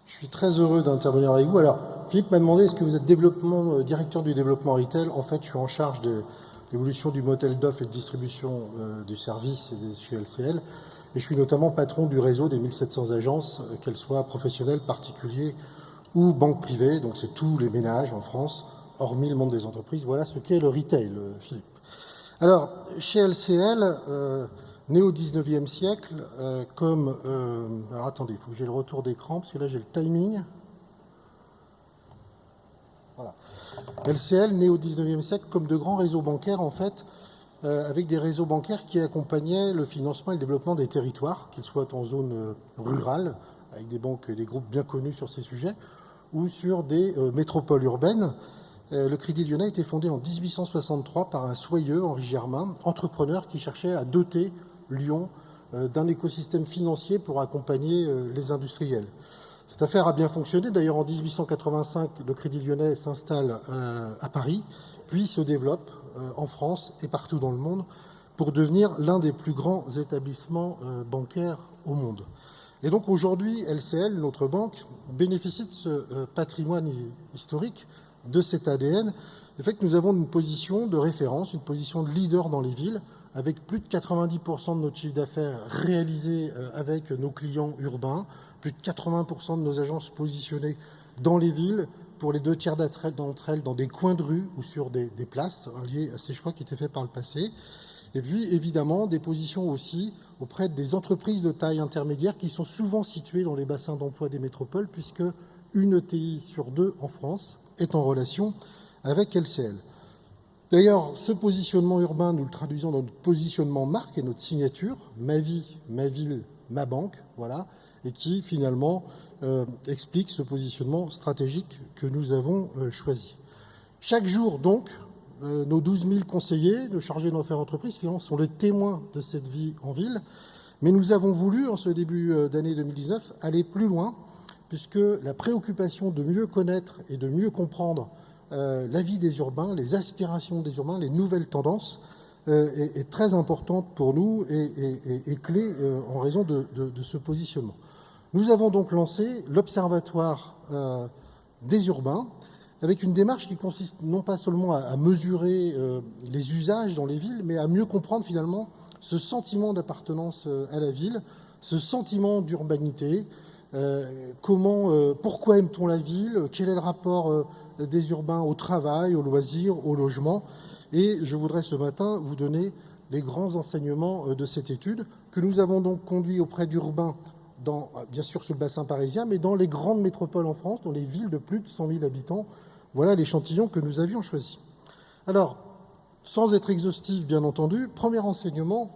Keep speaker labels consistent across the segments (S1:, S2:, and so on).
S1: Je suis très heureux d'intervenir avec vous. Alors, Philippe m'a demandé, est-ce que vous êtes directeur du développement retail? En fait, je suis en charge de l'évolution du modèle d'offre et de distribution du service chez LCL. Et je suis notamment patron du réseau des 1700 agences, qu'elles soient professionnelles, particuliers ou banques privées. Donc, c'est tous les ménages en France, hormis le monde des entreprises. Voilà ce qu'est le retail, Philippe. Alors, chez LCL, né au 19e siècle, alors attendez, il faut que j'ai le retour d'écran, parce que là j'ai le timing. Voilà. LCL, né au 19e siècle, comme de grands réseaux bancaires, en fait, avec des réseaux bancaires qui accompagnaient le financement et le développement des territoires, qu'ils soient en zone rurale, avec des banques et des groupes bien connus sur ces sujets, ou sur des métropoles urbaines. Le Crédit Lyonnais a été fondé en 1863 par un soyeux, Henri Germain, entrepreneur qui cherchait à doter Lyon d'un écosystème financier pour accompagner les industriels. Cette affaire a bien fonctionné. D'ailleurs, en 1885, le Crédit Lyonnais s'installe à Paris, puis se développe en France et partout dans le monde pour devenir l'un des plus grands établissements bancaires au monde. Et donc aujourd'hui, LCL, notre banque, bénéficie de ce patrimoine historique, de cet ADN, le fait que nous avons une position de référence, une position de leader dans les villes, avec plus de 90% de notre chiffre d'affaires réalisé avec nos clients urbains, plus de 80% de nos agences positionnées dans les villes, pour les 2 tiers d'entre elles dans des coins de rue ou sur des places, liées à ces choix qui étaient faits par le passé. Et puis, évidemment, des positions aussi auprès des entreprises de taille intermédiaire qui sont souvent situées dans les bassins d'emploi des métropoles, puisque une ETI sur 2 en France est en relation avec LCL. D'ailleurs, ce positionnement urbain, nous le traduisons dans notre positionnement marque et notre signature, ma vie, ma ville, ma banque, voilà, et qui finalement explique ce positionnement stratégique que nous avons choisi. Chaque jour, donc, nos 12 000 conseillers, nos chargés d'affaires entreprises, finalement, sont les témoins de cette vie en ville. Mais nous avons voulu, en ce début d'année 2019, aller plus loin, puisque la préoccupation de mieux connaître et de mieux comprendre la vie des urbains, les aspirations des urbains, les nouvelles tendances, est très importante pour nous et clé en raison de ce positionnement. Nous avons donc lancé l'Observatoire des urbains, avec une démarche qui consiste non pas seulement à mesurer les usages dans les villes, mais à mieux comprendre finalement ce sentiment d'appartenance à la ville, ce sentiment d'urbanité, pourquoi aime-t-on la ville, quel est le rapport des urbains au travail, au loisir, au logement. Et je voudrais ce matin vous donner les grands enseignements de cette étude que nous avons donc conduit auprès d'urbains, bien sûr sur le bassin parisien, mais dans les grandes métropoles en France, dans les villes de plus de 100 000 habitants. Voilà l'échantillon que nous avions choisi. Alors, sans être exhaustif, bien entendu, premier enseignement,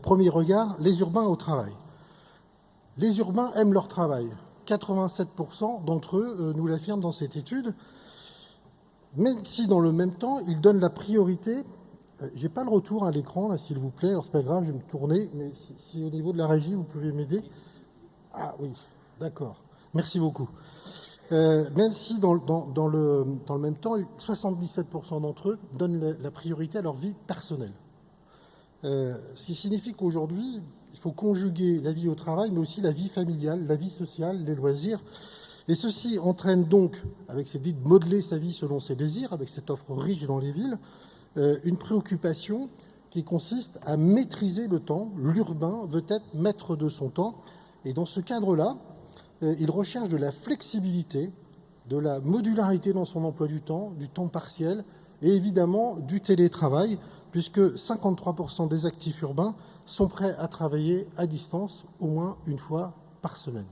S1: premier regard, les urbains au travail. Les urbains aiment leur travail. 87% d'entre eux nous l'affirment dans cette étude, même si dans le même temps, ils donnent la priorité. J'ai pas le retour à l'écran, là, s'il vous plaît. Alors, c'est pas grave, je vais me tourner, mais si au niveau de la régie, vous pouvez m'aider. Ah oui, d'accord. Merci beaucoup. Même si dans le même temps, 77% d'entre eux donnent la priorité à leur vie personnelle. Ce qui signifie qu'aujourd'hui, il faut conjuguer la vie au travail, mais aussi la vie familiale, la vie sociale, les loisirs. Et ceci entraîne donc, avec cette vie de modeler sa vie selon ses désirs, avec cette offre riche dans les villes, une préoccupation qui consiste à maîtriser le temps. L'urbain veut être maître de son temps. Et dans ce cadre-là, il recherche de la flexibilité, de la modularité dans son emploi du temps partiel et évidemment du télétravail, puisque 53% des actifs urbains sont prêts à travailler à distance au moins une fois par semaine.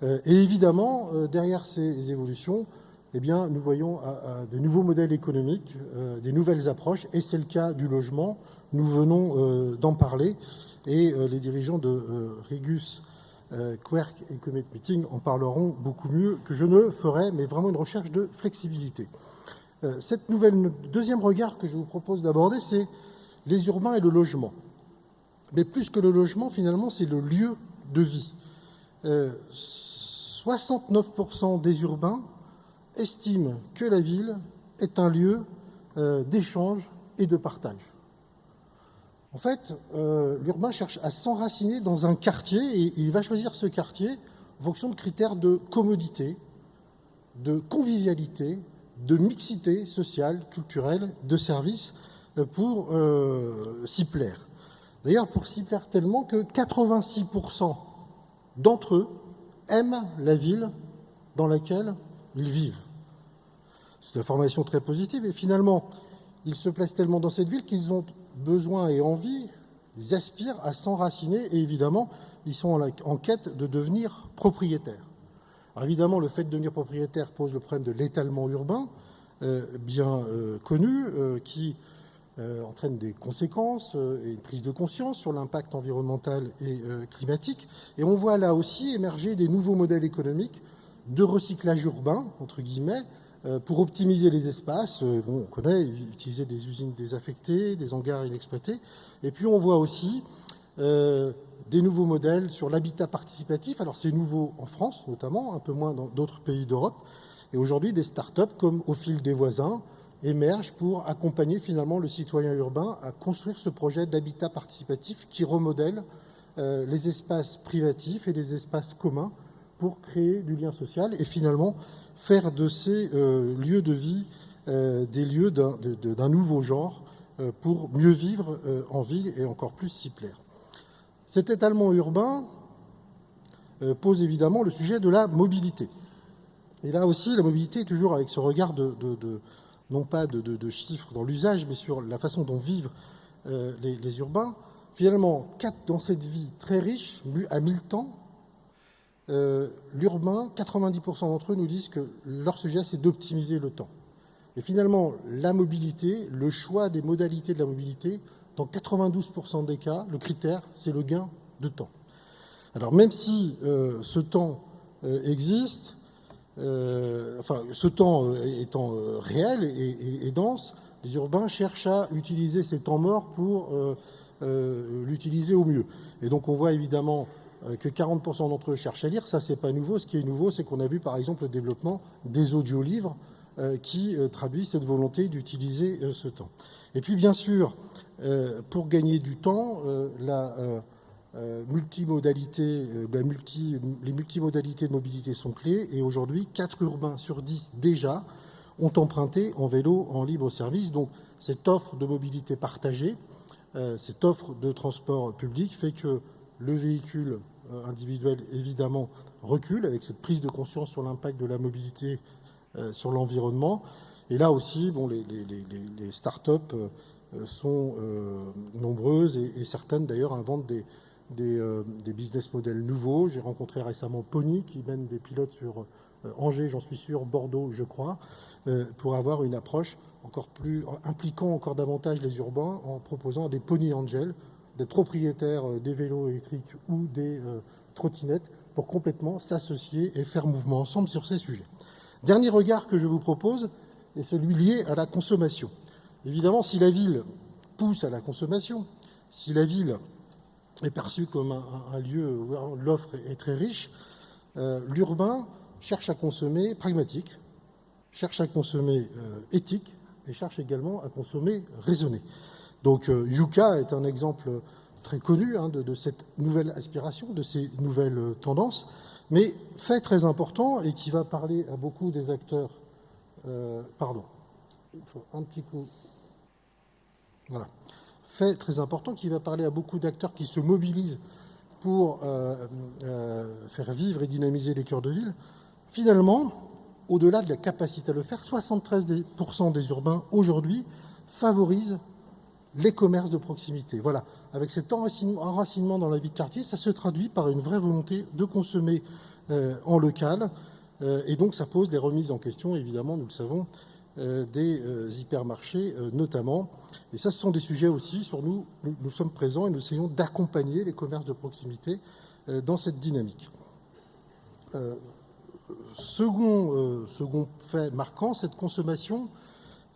S1: Et évidemment, derrière ces évolutions, eh bien, nous voyons des nouveaux modèles économiques, des nouvelles approches, et c'est le cas du logement. Nous venons d'en parler, et les dirigeants de Regus, Querc et Comet Meeting en parleront beaucoup mieux que je ne le ferai, mais vraiment une recherche de flexibilité. Cette deuxième regard que je vous propose d'aborder, c'est les urbains et le logement. Mais plus que le logement, finalement, c'est le lieu de vie. 69% des urbains estiment que la ville est un lieu d'échange et de partage. En fait, l'urbain cherche à s'enraciner dans un quartier et il va choisir ce quartier en fonction de critères de commodité, de convivialité, de mixité sociale, culturelle, de services pour s'y plaire. D'ailleurs, pour s'y plaire tellement que 86% d'entre eux aiment la ville dans laquelle ils vivent. C'est une information très positive. Et finalement, ils se plaisent tellement dans cette ville qu'ils ont besoin et envie, ils aspirent à s'enraciner et évidemment, ils sont en quête de devenir propriétaires. Alors évidemment, le fait de devenir propriétaire pose le problème de l'étalement urbain, bien connu, qui entraîne des conséquences et une prise de conscience sur l'impact environnemental et climatique. Et on voit là aussi émerger des nouveaux modèles économiques de recyclage urbain, entre guillemets, pour optimiser les espaces. On connaît utiliser des usines désaffectées, des hangars inexploités. Et puis on voit aussi des nouveaux modèles sur l'habitat participatif. Alors c'est nouveau en France notamment, un peu moins dans d'autres pays d'Europe. Et aujourd'hui, des start-up comme Au fil des voisins émergent pour accompagner finalement le citoyen urbain à construire ce projet d'habitat participatif qui remodèle les espaces privatifs et les espaces communs pour créer du lien social et finalement faire de ces lieux de vie des lieux d'un nouveau genre pour mieux vivre en ville et encore plus s'y plaire. Cet étalement urbain pose évidemment le sujet de la mobilité. Et là aussi, la mobilité, toujours avec ce regard non pas de chiffres dans l'usage, mais sur la façon dont vivent les urbains. Finalement, dans cette vie très riche, à 1000 temps, l'urbain, 90% d'entre eux nous disent que leur sujet, c'est d'optimiser le temps. Et finalement, la mobilité, le choix des modalités de la mobilité, dans 92% des cas, le critère, c'est le gain de temps. Alors même si ce temps existe, ce temps étant réel et dense, les urbains cherchent à utiliser ces temps morts pour l'utiliser au mieux. Et donc on voit évidemment que 40% d'entre eux cherchent à lire. Ça, c'est pas nouveau. Ce qui est nouveau, c'est qu'on a vu par exemple le développement des audiolivres qui traduit cette volonté d'utiliser ce temps. Et puis bien sûr, pour gagner du temps, les multimodalités de mobilité sont clés et aujourd'hui, 4 urbains sur 10 déjà ont emprunté en vélo en libre service. Donc cette offre de mobilité partagée, cette offre de transport public fait que le véhicule individuel évidemment recule avec cette prise de conscience sur l'impact de la mobilité sur l'environnement. Et là aussi, les start-up sont nombreuses et certaines d'ailleurs inventent des business models nouveaux. J'ai rencontré récemment Pony qui mène des pilotes sur Angers, j'en suis sûr, Bordeaux, je crois, pour avoir une approche encore plus impliquant encore davantage les urbains en proposant des Pony Angels, des propriétaires des vélos électriques ou des trottinettes pour complètement s'associer et faire mouvement ensemble sur ces sujets. Dernier regard que je vous propose est celui lié à la consommation. Évidemment, si la ville pousse à la consommation, si la ville est perçue comme un lieu où l'offre est très riche, l'urbain cherche à consommer pragmatique, cherche à consommer éthique et cherche également à consommer raisonné. Donc Yuka est un exemple très connu de cette nouvelle aspiration, de ces nouvelles tendances, mais fait très important et qui va parler à beaucoup des acteurs. Pardon, il faut un petit coup. Voilà. Fait très important qui va parler à beaucoup d'acteurs qui se mobilisent pour faire vivre et dynamiser les cœurs de ville. Finalement, au-delà de la capacité à le faire, 73% des urbains aujourd'hui favorisent les commerces de proximité. Voilà, avec cet enracinement dans la vie de quartier, ça se traduit par une vraie volonté de consommer en local. Et donc ça pose des remises en question, évidemment, nous le savons, des hypermarchés notamment. Et ça, ce sont des sujets aussi sur nous sommes présents et nous essayons d'accompagner les commerces de proximité dans cette dynamique. Second fait marquant, cette consommation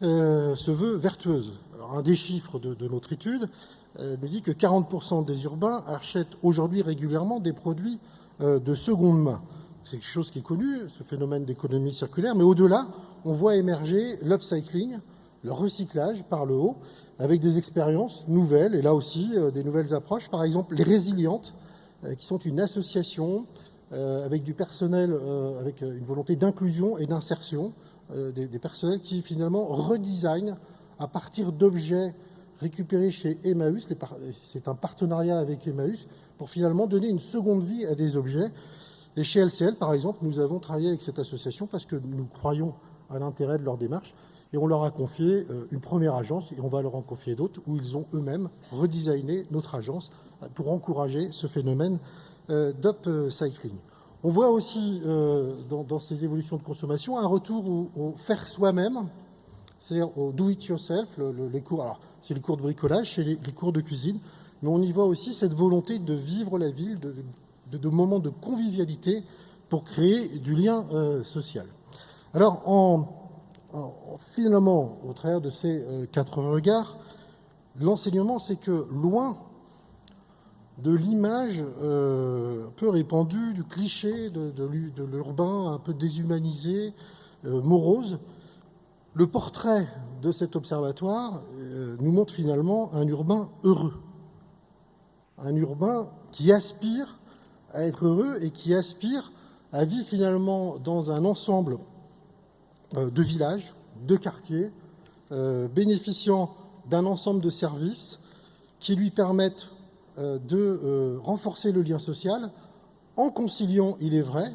S1: se veut vertueuse. Alors, un des chiffres de notre étude nous dit que 40% des urbains achètent aujourd'hui régulièrement des produits de seconde main. C'est quelque chose qui est connu, ce phénomène d'économie circulaire, mais au-delà, on voit émerger l'upcycling, le recyclage par le haut, avec des expériences nouvelles, et là aussi des nouvelles approches, par exemple les Résilientes, qui sont une association avec du personnel, avec une volonté d'inclusion et d'insertion, des personnels qui finalement redesignent à partir d'objets récupérés chez Emmaüs. C'est un partenariat avec Emmaüs pour finalement donner une seconde vie à des objets. Et chez LCL, par exemple, nous avons travaillé avec cette association parce que nous croyons à l'intérêt de leur démarche et on leur a confié une première agence et on va leur en confier d'autres où ils ont eux-mêmes redesigné notre agence pour encourager ce phénomène d'upcycling. On voit aussi dans ces évolutions de consommation un retour au faire soi-même, c'est-à-dire au do-it-yourself, les cours, alors c'est les cours de bricolage, c'est les cours de cuisine, mais on y voit aussi cette volonté de vivre la ville, de moments de convivialité pour créer du lien social. Alors, finalement, au travers de ces 4 regards, l'enseignement, c'est que loin de l'image peu répandue, du cliché de l'urbain un peu déshumanisé, morose, le portrait de cet observatoire nous montre finalement un urbain heureux. Un urbain qui aspire à être heureux et qui aspire à vivre finalement dans un ensemble de villages, de quartiers, bénéficiant d'un ensemble de services qui lui permettent de renforcer le lien social en conciliant, il est vrai,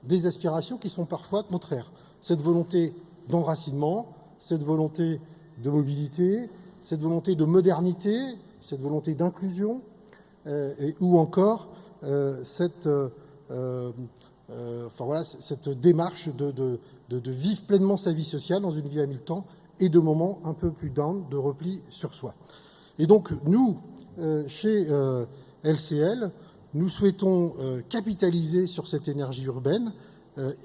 S1: des aspirations qui sont parfois contraires. Cette volonté d'enracinement, cette volonté de mobilité, cette volonté de modernité, cette volonté d'inclusion, ou encore cette démarche de vivre pleinement sa vie sociale dans une vie à 1000 temps et de moments un peu plus down, de repli sur soi. Et donc nous, chez LCL, nous souhaitons capitaliser sur cette énergie urbaine,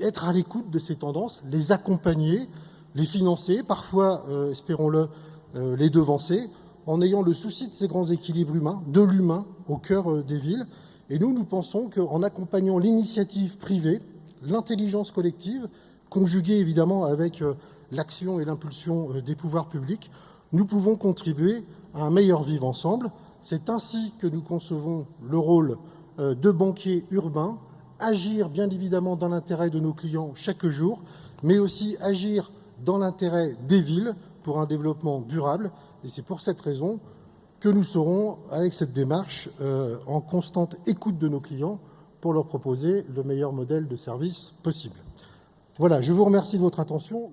S1: être à l'écoute de ces tendances, les accompagner, les financer, parfois, espérons-le, les devancer, en ayant le souci de ces grands équilibres humains, de l'humain au cœur des villes. Et nous pensons qu'en accompagnant l'initiative privée, l'intelligence collective, conjuguée évidemment avec l'action et l'impulsion des pouvoirs publics, nous pouvons contribuer à un meilleur vivre ensemble. C'est ainsi que nous concevons le rôle de banquier urbain, agir bien évidemment dans l'intérêt de nos clients chaque jour, mais aussi agir dans l'intérêt des villes pour un développement durable. Et c'est pour cette raison que nous serons, avec cette démarche, en constante écoute de nos clients pour leur proposer le meilleur modèle de service possible. Voilà, je vous remercie de votre attention.